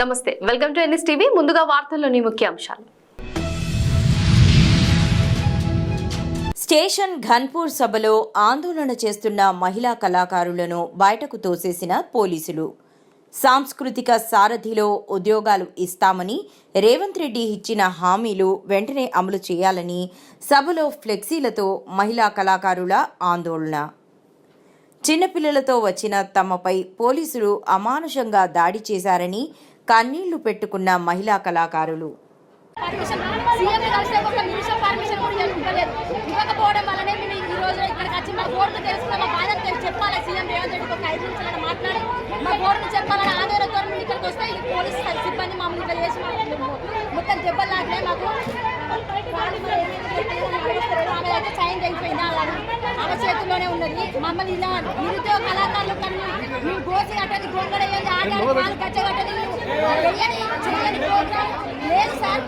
నమస్తే, welcome to NSTV. ముందుగా వార్తల్లోని ముఖ్యాంశాలు. స్టేషన్ ఘన్పూర్ సభలో ఆందోళన చేస్తున్న మహిళా కళాకారులను బయటకు తోసేసిన పోలీసులు. సాంస్కృతిక సారథిలో ఉద్యోగాలు ఇస్తామని రేవంత్ రెడ్డి ఇచ్చిన హామీలు వెంటనే అమలు చేయాలని సభలో ఫ్లెక్సీలతో మహిళా కళాకారుల ఆందోళన. చిన్నపిల్లలతో వచ్చిన తమపై పోలీసులు అమానుషంగా దాడి చేశారని కన్నీళ్లు పెట్టుకున్న మహిళా కళాకారులు. మొత్తం దెబ్బలు లాగినాయి మాకు. ఆమె చేతుల్లోనే ఉన్నది. మమ్మల్ని ఇలా నిరుద్యోగ కళాకారులు మేము గోసి కట్టని గొంగడ వేయాలి, కట్టగట్టని చేయని ప్రోగ్రామ్ లేదు సార్.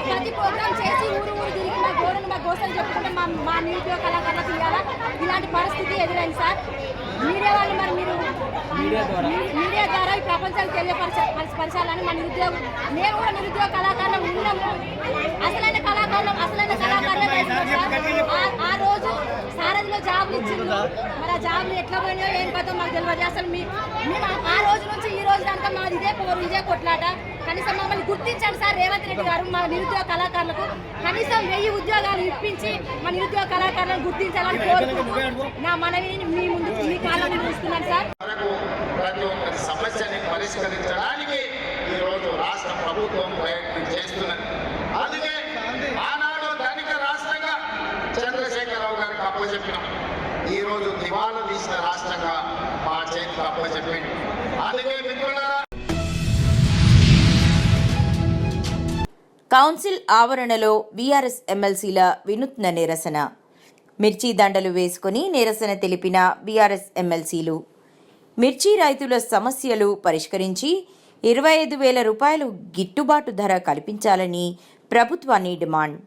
ప్రతి ప్రోగ్రామ్ చేసి ఊరు తిరిగి మా గోడను మా గోసలు చెప్పుకుంటే మా నిరుద్యోగ కళాకారులకు ఇవ్వాలా. ఇలాంటి పరిస్థితి ఎదురైంది సార్. మీడియా వాళ్ళు మరి మీరు మీడియా ద్వారా ఈ ప్రపంచానికి తెలియపరచాలని మా నిరుద్యోగం, మేము కూడా నిరుద్యోగ కళాకారులు ఉన్నాము. అసలైన కళాకారులు ఆ రోజు సారథిలో జాబులు ఇచ్చింది. మరి ఆ జాబులు ఎట్లా పోయినాయో ఏం కదో మాకు తెలియదు. అసలు మేము ఆ రోజు నుంచి ఈ రోజు దాకా మాది ఇదే పోరు, ఇదే కొట్లాట. కనీసం మమ్మల్ని గుర్తించండి సార్ రేవంత్ రెడ్డి గారు. మా నిరుద్యోగ కళాకారులకు కనీసం 1000 ఉద్యోగాలు ఇప్పించి మా నిరుద్యోగ కళాకారులను గుర్తించాలని కోరుకుంటూ నా మనవిని మీ ముందు మీ కాలంలో చూస్తున్నాను సార్. ప్రతి ఒక్క సమస్యని పరిష్కరించడానికి ఈరోజు రాష్ట్ర ప్రభుత్వం ప్రయత్నం చేస్తున్నది. అందుకే ఆనాడు ధనిక రాష్ట్రంగా చంద్రశేఖరరావు గారికి అప్పచెప్పినాం. ఈరోజు దివాలా తీసిన రాష్ట్రంగా మా చేతికి అప్పచెప్పింది. అందుకే మిత్రులారా, కౌన్సిల్ ఆవరణలో బీఆర్ఎస్ ఎమ్మెల్సీల వినూత్న నిరసన. మిర్చి దండలు వేసుకుని నిరసన తెలిపిన బీఆర్ఎస్ ఎమ్మెల్సీలు. మిర్చి రైతుల సమస్యలు పరిష్కరించి 25,000 రూపాయలు గిట్టుబాటు ధర కల్పించాలని ప్రభుత్వాన్ని డిమాండ్.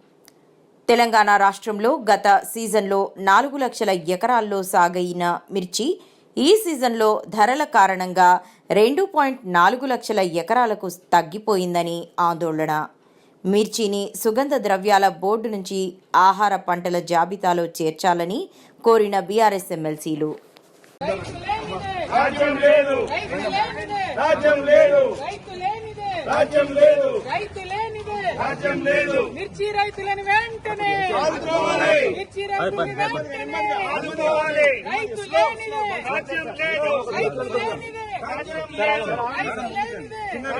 తెలంగాణ రాష్ట్రంలో గత సీజన్లో 4 లక్షల ఎకరాల్లో సాగైన మిర్చి ఈ సీజన్లో ధరల కారణంగా 2.4 లక్షల ఎకరాలకు తగ్గిపోయిందని ఆందోళన. మిర్చిని సుగంధ ద్రవ్యాల బోర్డు నుంచి ఆహార పంటల జాబితాలో చేర్చాలని కోరిన బీఆర్ఎస్ ఎమ్మెల్సీలు. రాజ్యం లేదు, రాజ్యం లేదు, రాజ్యం లేదు, రాజ్యం లేదు. మిర్చి రైతులను వెంటనే ఆదుకోవాలి, మిర్చి రైతులను వెంటనే ఆదుకోవాలి. రైతు లేనిదే రాజ్యం లేదు, రైతు లేనిదే రాజ్యం లేదు, రైతు లేనిదే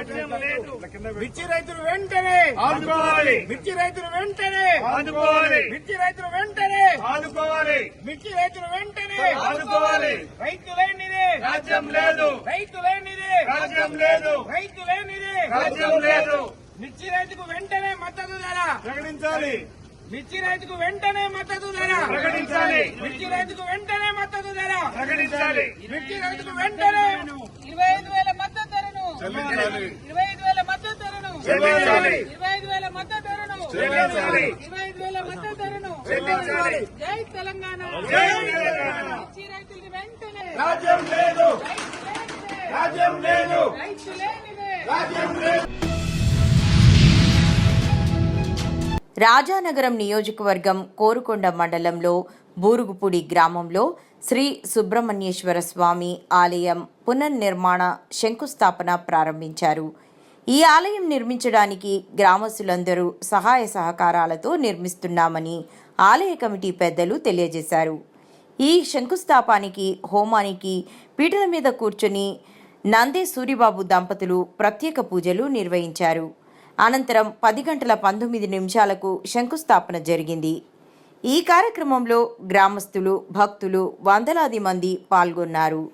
రాజ్యం లేదు. మిర్చి రైతులు వెంటనే ఆదుకోవాలి, మిర్చి రైతులు వెంటనే ఆదుకోవాలి, మిర్చి రైతులు వెంటనే ఆదుకోవాలి, మిర్చి రైతులు వెంటనే ఆదుకోవాలి. రైతు లేనిదే రాజ్యం లేదు, రైతు లేనిదే రాజ్యం లేదు, రైతు లేనిదే రాజ్యం లేదు. మిర్చి రైతుకు వెంటనే మద్దతు ధర ప్రకటించాలి, మిర్చి రైతుకు వెంటనే మద్దతు ధర ప్రకటించాలి, మిర్చి రైతుకు వెంటనే మద్దతు ధర ప్రకటించాలి. మిర్చి రైతుకు వెంటనే 25,000 మద్దతు ధరను చెల్లించాలి, 25,000 మద్దతు ధరను చెల్లించాలి, 25,000 మద్దతు ధరను చెల్లించాలి, 25,000 మద్దతు ధరను చెల్లించాలి. జై తెలంగాణ, జై తెలంగాణ. మిర్చి రైతులకు వెంటనే రాజ్యం లేదు, రైతు లేనిదే రాజ్యం లేదు, రైతు లేనిదే రాజ్యం లేదు. రాజానగరం నియోజకవర్గం కోరుకొండ మండలంలో బూరుగుపూడి గ్రామంలో శ్రీ సుబ్రహ్మణ్యేశ్వర స్వామి ఆలయం పునర్నిర్మాణ శంకుస్థాపన ప్రారంభించారు. ఈ ఆలయం నిర్మించడానికి గ్రామస్తులందరూ సహాయ సహకారాలతో నిర్మిస్తున్నామని ఆలయ కమిటీ పెద్దలు తెలియజేశారు. ఈ శంకుస్థాపానికి హోమానికి పీటల మీద కూర్చొని నందే సూరిబాబు దంపతులు ప్రత్యేక పూజలు నిర్వహించారు. అనంతరం 10:19 శంకుస్థాపన జరిగింది. ఈ కార్యక్రమంలో గ్రామస్తులు, భక్తులు వందలాది మంది పాల్గొన్నారు.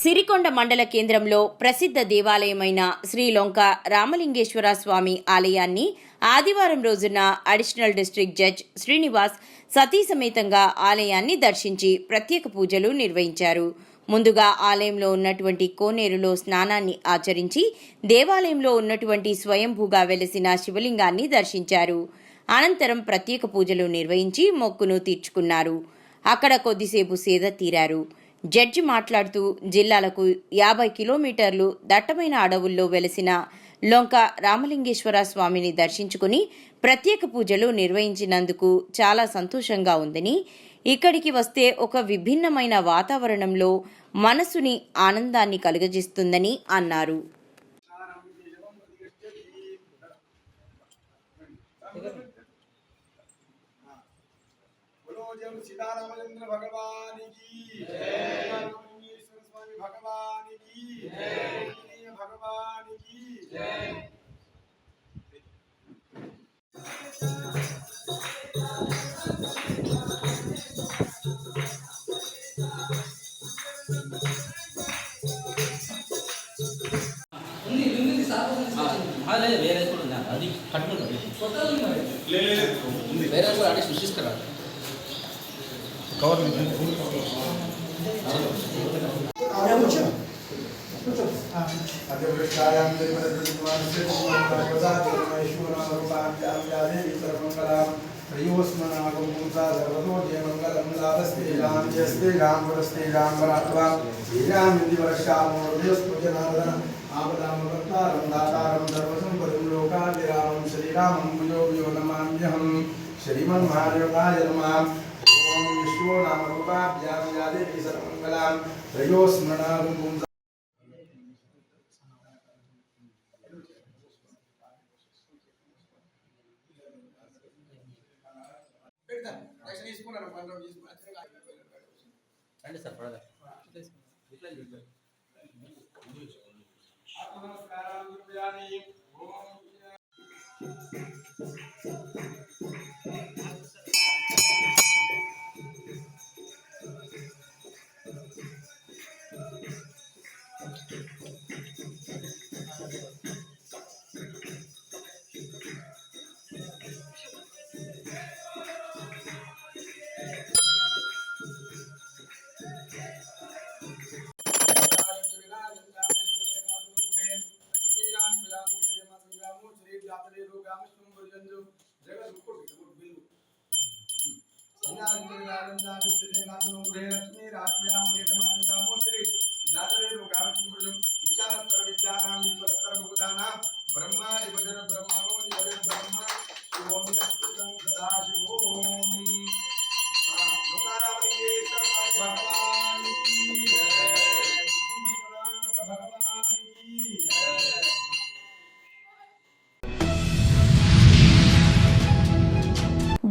సిరికొండ మండల కేంద్రంలో ప్రసిద్ధ దేవాలయమైన శ్రీలొంక రామలింగేశ్వర స్వామి ఆలయాన్ని ఆదివారం రోజున అడిషనల్ డిస్ట్రిక్ట్ జడ్జ్ శ్రీనివాస్ సతీ సమేతంగా ఆలయాన్ని దర్శించి ప్రత్యేక పూజలు నిర్వహించారు. ముందుగా ఆలయంలో ఉన్నటువంటి కోనేరులో స్నానాన్ని ఆచరించి దేవాలయంలో ఉన్నటువంటి స్వయంభూగా వెలసిన శివలింగాన్ని దర్శించారు. అనంతరం ప్రత్యేక పూజలు నిర్వహించి మొక్కును తీర్చుకున్నారు. అక్కడ కొద్దిసేపు సేద తీరారు. జడ్జి మాట్లాడుతూ జిల్లాలకు 50 కిలోమీటర్లు దట్టమైన అడవుల్లో వెలసిన లొంక రామలింగేశ్వర స్వామిని దర్శించుకుని ప్రత్యేక పూజలు నిర్వహించినందుకు చాలా సంతోషంగా ఉందని, ఇక్కడికి వస్తే ఒక విభిన్నమైన వాతావరణంలో మనసుని ఆనందాన్ని కలుగజేస్తుందని అన్నారు. सीतारामचंद्र भगवान की जय, स्वामी भगवान की जय, भगवान की जय। వేరే కూడా ఉంది, అది కట్టుకుంటుంది వేరే కూడా అడిగి సృష్టిస్తారా కవర్ श्रीमन्महादेवाय नमः। ओम विष्णु नाम रूपाभ्यां या देवी सर्वमंगलां त्रयो स्मरणागुं రండి సార్ పడదా నమస్కారం గురువ్యాని ఓం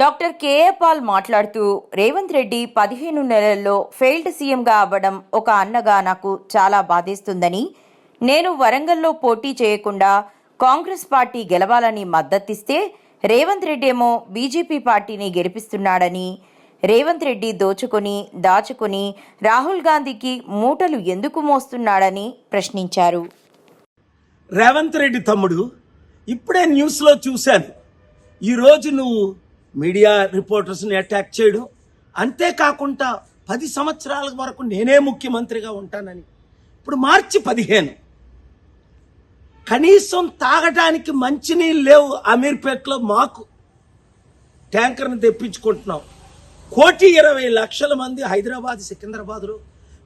డాక్టర్ కేఏ పాల్ మాట్లాడుతూ రేవంత్ రెడ్డి 15 నెలల్లో ఫెయిల్డ్ సీఎంగా అవ్వడం ఒక అన్నగా నాకు చాలా బాధేస్తుందని, నేను వరంగల్లో పోటీ చేయకుండా కాంగ్రెస్ పార్టీ గెలవాలని మద్దతిస్తే రేవంత్ రెడ్డి ఏమో బీజేపీ పార్టీని గెలిపిస్తున్నాడని, రేవంత్ రెడ్డి దోచుకొని దాచుకొని రాహుల్ గాంధీకి మూటలు ఎందుకు మోస్తున్నాడని ప్రశ్నించారు. రేవంత్ రెడ్డి తమ్ముడు, ఇప్పుడే న్యూస్లో చూశాను, ఈరోజు నువ్వు మీడియా రిపోర్టర్స్ని అటాక్ చేయడం, అంతేకాకుండా 10 సంవత్సరాల వరకు నేనే ముఖ్యమంత్రిగా ఉంటానని. ఇప్పుడు మార్చి 15, కనీసం తాగడానికి మంచినీళ్ళు లేవు అమీర్పేటలో. మాకు ట్యాంకర్ని తెప్పించుకుంటున్నాం. 1,20,00,000 మంది హైదరాబాద్ సికింద్రాబాద్లో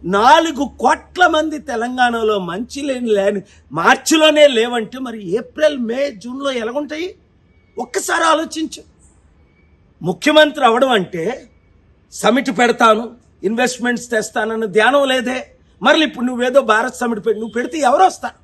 4 కోట్ల మంది తెలంగాణలో మంచినీళ్ళు లేని మార్చిలోనే లేవంటే మరి ఏప్రిల్, మే, జూన్లో ఎలాగుంటాయి? ఒక్కసారి ఆలోచించు. ముఖ్యమంత్రి అవడం అంటే సమిట్ పెడతాను, ఇన్వెస్ట్మెంట్స్ తెస్తానన్న ధ్యానం లేదే. మరి ఇప్పుడు నువ్వేదో భారత్ సమిట్ నువ్వు పెడితే ఎవరు వస్తారు?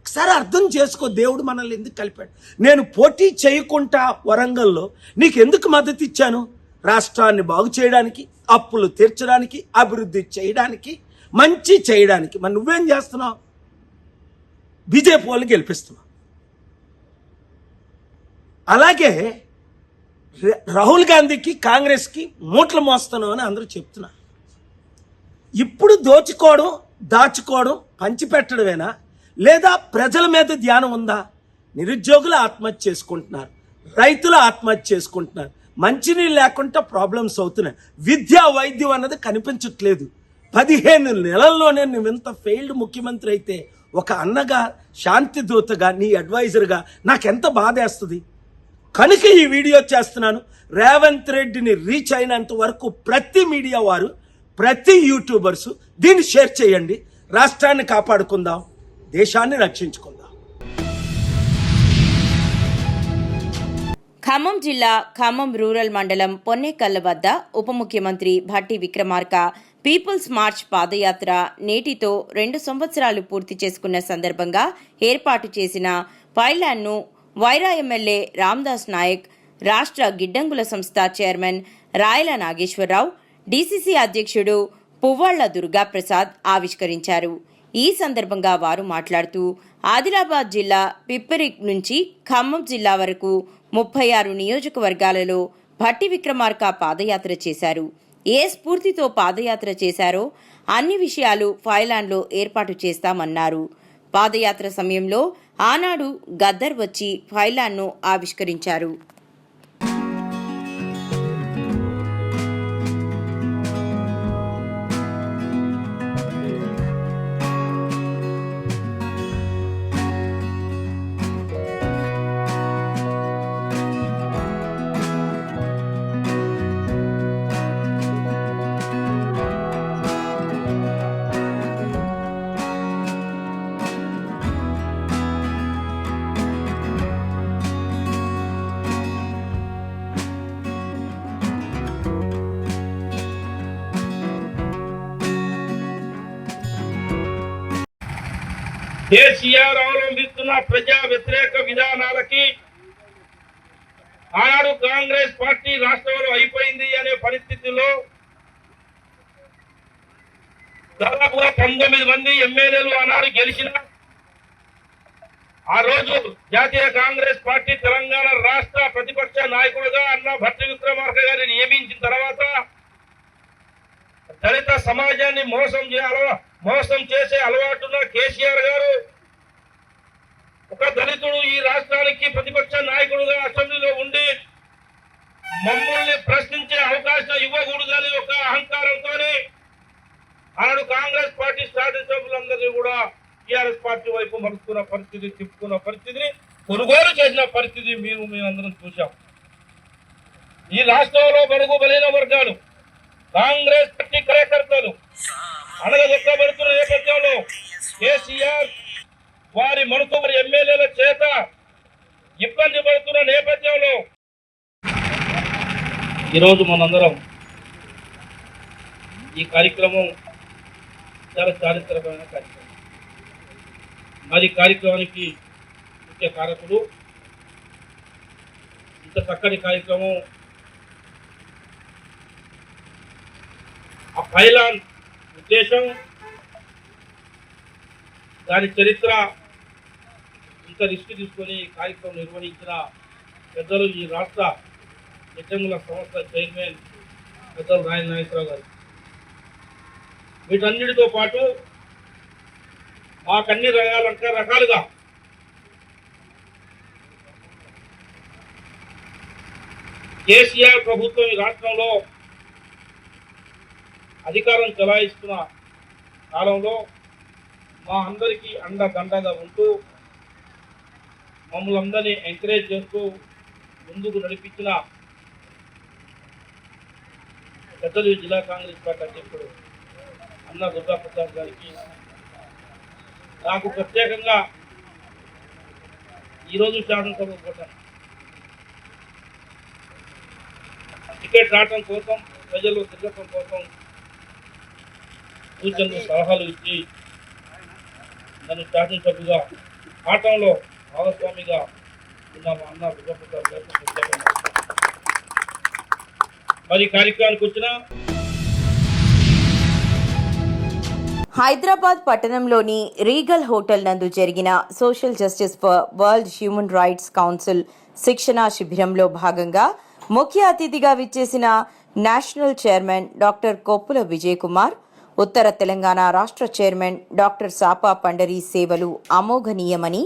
ఒకసారి అర్థం చేసుకో, దేవుడు మనల్ని ఎందుకు కలిపాడు. నేను పోటీ చేయకుండా వరంగల్లో నీకు ఎందుకు మద్దతు ఇచ్చాను? రాష్ట్రాన్ని బాగు చేయడానికి, అప్పులు తీర్చడానికి, అభివృద్ధి చేయడానికి, మంచి చేయడానికి. మరి నువ్వేం చేస్తున్నావు? బీజేపీ వాళ్ళు గెలిపిస్తున్నావు. అలాగే రాహుల్ గాంధీకి, కాంగ్రెస్కి మూటలు మోస్తున్నావు అని అందరూ చెప్తున్నారు. ఇప్పుడు దోచుకోవడం, దాచుకోవడం, పంచిపెట్టడమేనా, లేదా ప్రజల మీద ధ్యానం ఉందా? నిరుద్యోగులు ఆత్మహత్య చేసుకుంటున్నారు, రైతులు ఆత్మహత్య చేసుకుంటున్నారు, మంచినీళ్ళు లేకుండా ప్రాబ్లమ్స్ అవుతున్నాయి, విద్యా వైద్యం అన్నది కనిపించట్లేదు. 15 నెలల్లోనే నువ్వెంత ఫెయిల్డ్ ముఖ్యమంత్రి అయితే ఒక అన్నగా, శాంతి దూతగా, నీ అడ్వైజర్గా నాకెంత బాధేస్తుంది. కనుక ఈ వీడియో చేస్తున్నాను. రేవంత్ రెడ్డిని రీచ్ అయినంత వరకు ప్రతి మీడియా వారు, ప్రతి యూట్యూబర్స్ దీన్ని షేర్ చేయండి. రాష్ట్రాన్ని కాపాడుకుందాం, దేశాన్ని రక్షించుకుందాం. ఖమ్మం జిల్లా ఖమ్మం రూరల్ మండలం పొన్నేకల్ల వద్ద ఉప ముఖ్యమంత్రి భట్టి విక్రమార్క పీపుల్స్ మార్చ్ పాదయాత్ర నేటితో 2 సంవత్సరాలు పూర్తి చేసుకున్న సందర్భంగా ఏర్పాటు చేసిన పైలాన్ను వైరా ఎమ్మెల్యే రామ్దాస్ నాయక్, రాష్ట్ర గిడ్డంగుల సంస్థ చైర్మన్ రాయల నాగేశ్వరరావు, డీసీసీ అధ్యక్షుడు పువ్వాళ్ల దుర్గాప్రసాద్ ఆవిష్కరించారు. ఈ సందర్భంగా వారు మాట్లాడుతూ ఆదిలాబాద్ జిల్లా పిప్పరి నుంచి ఖమ్మం జిల్లా వరకు 36 నియోజకవర్గాలలో భట్టి విక్రమార్క పాదయాత్ర చేశారు. ఏ స్ఫూర్తితో పాదయాత్ర చేశారో అన్ని విషయాలు ఫైలాన్లో ఏర్పాటు చేస్తామన్నారు. పాదయాత్ర సమయంలో ఆనాడు గద్దర్ వచ్చి ఫైలాన్ను ఆవిష్కరించారు. కేసీఆర్ అవలంబిస్తున్న ప్రజా వ్యతిరేక విధానాలకి ఆనాడు కాంగ్రెస్ పార్టీ రాష్ట్రంలో అయిపోయింది అనే పరిస్థితిలో దాదాపుగా 19 మంది ఎమ్మెల్యేలు ఆనాడు గెలిచిన ఆ రోజు జాతీయ కాంగ్రెస్ పార్టీ తెలంగాణ రాష్ట్ర ప్రతిపక్ష నాయకుడుగా అన్న భట్టి విక్రమార్క గారిని నియమించిన తర్వాత దళిత సమాజాన్ని మోసం చేసే అలవాటున్న కేసీఆర్ గారు ఒక దళితుడు ఈ రాష్ట్రానికి ప్రతిపక్ష నాయకుడుగా అసెంబ్లీలో ఉండి మమ్మల్ని ప్రశ్నించే అవకాశం ఇవ్వకూడదని ఒక అహంకారంతోనే ఆనాడు కాంగ్రెస్ పార్టీ శాసనసభ్యులందరినీ కూడా టీఆర్ఎస్ పార్టీ వైపు మలుచుకున్న పరిస్థితి, తిప్పుకున్న పరిస్థితిని కొనుగోలు చేసిన పరిస్థితి మేమందరం చూశాం. ఈ రాష్ట్రంలో బడుగు బలైన వర్గాలు, కాంగ్రెస్ పార్టీ కార్యకర్తలు అణగదొక్కబడుతున్న నేపథ్యంలో కేసీఆర్ వారి మనుతోరి ఎమ్మెల్యేల చేత ఇబ్బంది పడుతున్న నేపథ్యంలో ఈరోజు మనందరం ఈ కార్యక్రమం చాలా చారిత్రకమైన కార్యక్రమం. మరి కార్యక్రమానికి ముఖ్య కారకుడు, ఇంత చక్కటి కార్యక్రమం ఆ పైలాన్ ఉద్దేశం, దాని చరిత్ర, ఇంత రిస్క్ తీసుకొని కార్యక్రమం నిర్వహించిన పెద్దలు ఈ రాష్ట్ర గిడ్డంగుల సంస్థ చైర్మన్ పెద్దలు రాయల నాగేశ్వరరావు గారు. వీటన్నిటితో పాటు మాకన్ని రకాలుగా కేసీఆర్ ప్రభుత్వం ఈ రాష్ట్రంలో అధికారం చెలాయిస్తున్న కాలంలో మా అందరికీ అండదండగా ఉంటూ మమ్మల్ని అందరినీ ఎంకరేజ్ చేస్తూ ముందుకు నడిపించిన పెద్దలు జిల్లా కాంగ్రెస్ పార్టీ అధ్యక్షుడు అన్న దుర్గాప్రసాద్ గారికి నాకు ప్రత్యేకంగా ఈరోజు శాసనసభ పోతాను టికెట్ రావటం కోసం ప్రజలు తిరగటం కోసం సూచనలు సలహాలు ఇచ్చి నన్ను శాసనసభ్యుగా ఆటంలో భాగస్వామిగా ఉన్న మా అన్న దుర్గాప్రసాద్ గారికి ప్రత్యేకంగా మరి కార్యక్రమానికి వచ్చిన హైదరాబాద్ పట్టణంలోని రీగల్ హోటల్ నందు జరిగిన social justice for world human rights council శిక్షణా శిబిరంలో భాగంగా ముఖ్య అతిథిగా విచ్చేసిన national chairman doctor Koppula Vijay Kumar, ఉత్తర తెలంగాణ రాష్ట్ర చైర్మన్ డాక్టర్ సాపా పండరి సేవలు అమోఘనీయమని,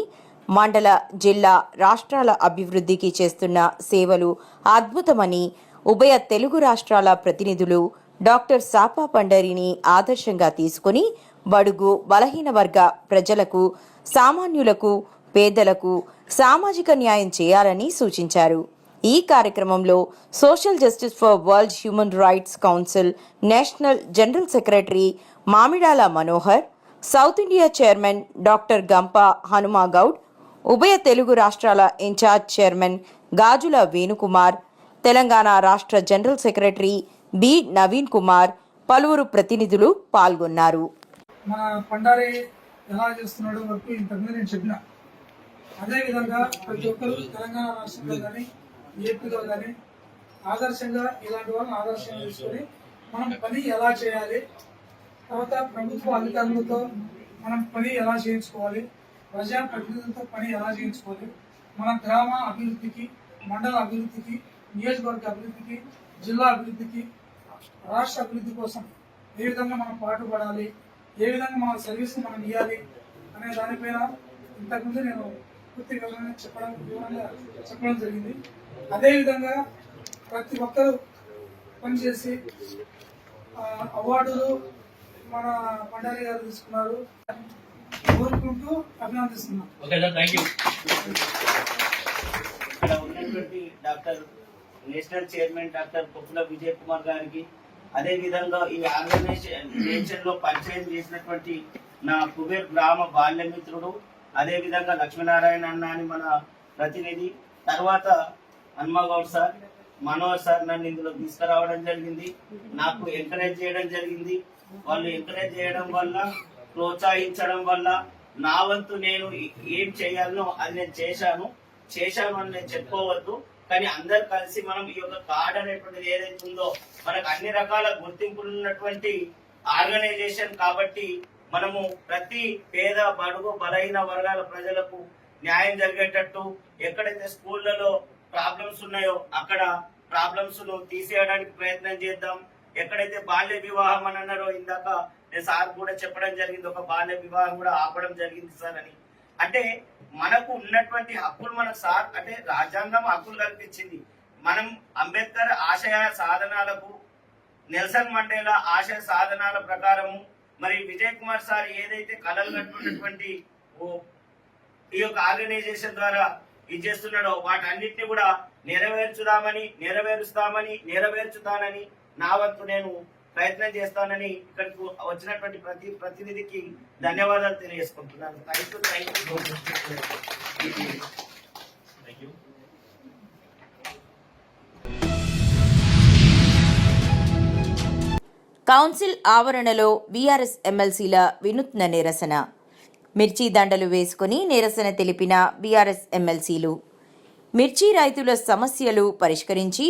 మండల, జిల్లా, రాష్ట్రాల అభివృద్ధికి చేస్తున్న సేవలు అద్భుతమని ఉభయ తెలుగు రాష్ట్రాల ప్రతినిధులు డాక్టర్ సాపా పండరిని ఆదర్శంగా తీసుకుని బడుగు బలహీన వర్గ ప్రజలకు, సామాన్యులకు, పేదలకు సామాజిక న్యాయం చేయాలని సూచించారు. ఈ కార్యక్రమంలో social justice for world human rights council national general secretary Mamidala Manohar, South India chairman doctor Gampa Hanumagoud, ఉభయ తెలుగు రాష్ట్రాల ఇన్ఛార్జ్ చైర్మన్ గాజుల వేణుకుమార్, తెలంగాణ రాష్ట్ర general secretary B Naveen Kumar, పలువురు ప్రతినిధులు పాల్గొన్నారు. మన పండారి ఎలా చేస్తున్నాడో వరకు ఇంతకుముందు నేను చెప్పిన అదేవిధంగా ప్రతి ఒక్కరు తెలంగాణ రాష్ట్రంలో కానీ ఏపీలో కానీ ఆదర్శంగా ఇలాంటి వాళ్ళని ఆదర్శంగా తీసుకొని మనం పని ఎలా చేయాలి, తర్వాత ప్రభుత్వ అధికారులతో మనం పని ఎలా చేయించుకోవాలి, ప్రజాప్రతినిధులతో పని ఎలా చేయించుకోవాలి, మన గ్రామ అభివృద్ధికి, మండల అభివృద్ధికి, నియోజకవర్గ అభివృద్ధికి, జిల్లా అభివృద్ధికి, రాష్ట్ర అభివృద్ధి కోసం ఏ విధంగా మనం పాటుపడాలి, ఏ విధంగా మన సర్వీస్ మనం ఇవ్వాలి అనే దానిపైన ఇంతకుముందు నేను పూర్తి వివరంగా చెప్పడం జరిగింది. అదేవిధంగా ప్రతి ఒక్కరూ పనిచేసి అవార్డులు మన పండారి గారు తీసుకున్నారు, కోరుకుంటూ అభినందిస్తున్నాం. Doctor national chairman doctor Koppula Vijay Kumar గారికి, అదే విధంగా ఈ ఆర్గనైజేషన్ లో పరిచయం చేసినటువంటి నా కుబేర్ గ్రామ బాల్యమిత్రుడు, అదే విధంగా లక్ష్మీనారాయణ అన్న అని మన ప్రతినిధి, తర్వాత హనుమగౌడ్ సార్, మనోహర్ సార్ నన్ను ఇందులో తీసుకురావడం జరిగింది, నాకు ఎంకరేజ్ చేయడం జరిగింది. వాళ్ళు ఎంకరేజ్ చేయడం వల్ల, ప్రోత్సహించడం వల్ల నా వంతు నేను ఏం చేయాలనో అది నేను చేశాను అని నేను చెప్పుకోవద్దు. కానీ అందరు కలిసి మనం ఈ యొక్క కార్డ్ అనేటువంటిది ఏదైతే ఉందో మనకు అన్ని రకాల గుర్తింపులు ఉన్నటువంటి ఆర్గనైజేషన్ కాబట్టి మనము ప్రతి పేద, బడుగు, బలహీన వర్గాల ప్రజలకు న్యాయం జరిగేటట్టు, ఎక్కడైతే స్కూళ్లలో ప్రాబ్లమ్స్ ఉన్నాయో అక్కడ ప్రాబ్లమ్స్ ను తీసేయడానికి ప్రయత్నం చేద్దాం. ఎక్కడైతే బాల్య వివాహం అని అన్నారో ఇందాక నేను సార్ కూడా చెప్పడం జరిగింది, ఒక బాల్య వివాహం కూడా ఆపడం జరిగింది సార్ అని. అంటే మనకు ఉన్నటువంటి హక్కులు మనకు సార్ అంటే రాజ్యాంగం హక్కులు కల్పించింది. మనం అంబేద్కర్ ఆశయ సాధనాలకు, నెల్సన్ మండేలా ఆశయ సాధనాల ప్రకారము, మరి విజయ్ కుమార్ సార్ ఏదైతే కలలు కట్టుకున్నటువంటి ఈ యొక్క ఆర్గనైజేషన్ ద్వారా ఇది చేస్తున్నాడో వాటన్నిటిని కూడా నెరవేర్చుతానని నా వంతు నేను ప్రయత్నం చేస్తానని ఇక్కడికి వచ్చినటువంటి ప్రతి ప్రతినిధికి ధన్యవాదాలు తెలియజేసుకుంటున్నాను. కౌన్సిల్ ఆవరణలో బీఆర్ఎస్ ఎమ్మెల్సీల వినూత్న నిరసన. మిర్చి దండలు వేసుకుని నిరసన తెలిపిన బీఆర్ఎస్ ఎమ్మెల్సీలు. మిర్చి రైతుల సమస్యలు పరిష్కరించి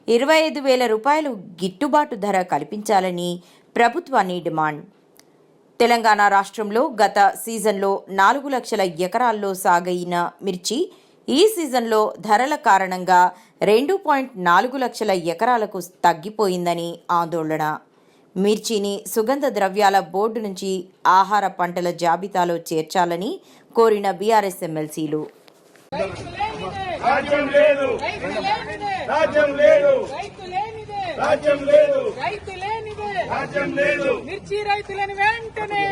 25,000 రూపాయలు గిట్టుబాటు ధర కల్పించాలని ప్రభుత్వాన్ని డిమాండ్. తెలంగాణ రాష్ట్రంలో గత సీజన్లో 4 లక్షల ఎకరాల్లో సాగైన మిర్చి ఈ సీజన్లో ధరల కారణంగా 2.4 లక్షల ఎకరాలకు తగ్గిపోయిందని ఆందోళన. మిర్చిని సుగంధ ద్రవ్యాల బోర్డు నుంచి ఆహార పంటల జాబితాలో చేర్చాలని కోరిన బీఆర్ఎస్ ఎమ్మెల్సీలు. రాజ్యం లేదు, రాజ్యం లేదు, రాజ్యం లేదు, మిర్చి రైతులను వెంటనే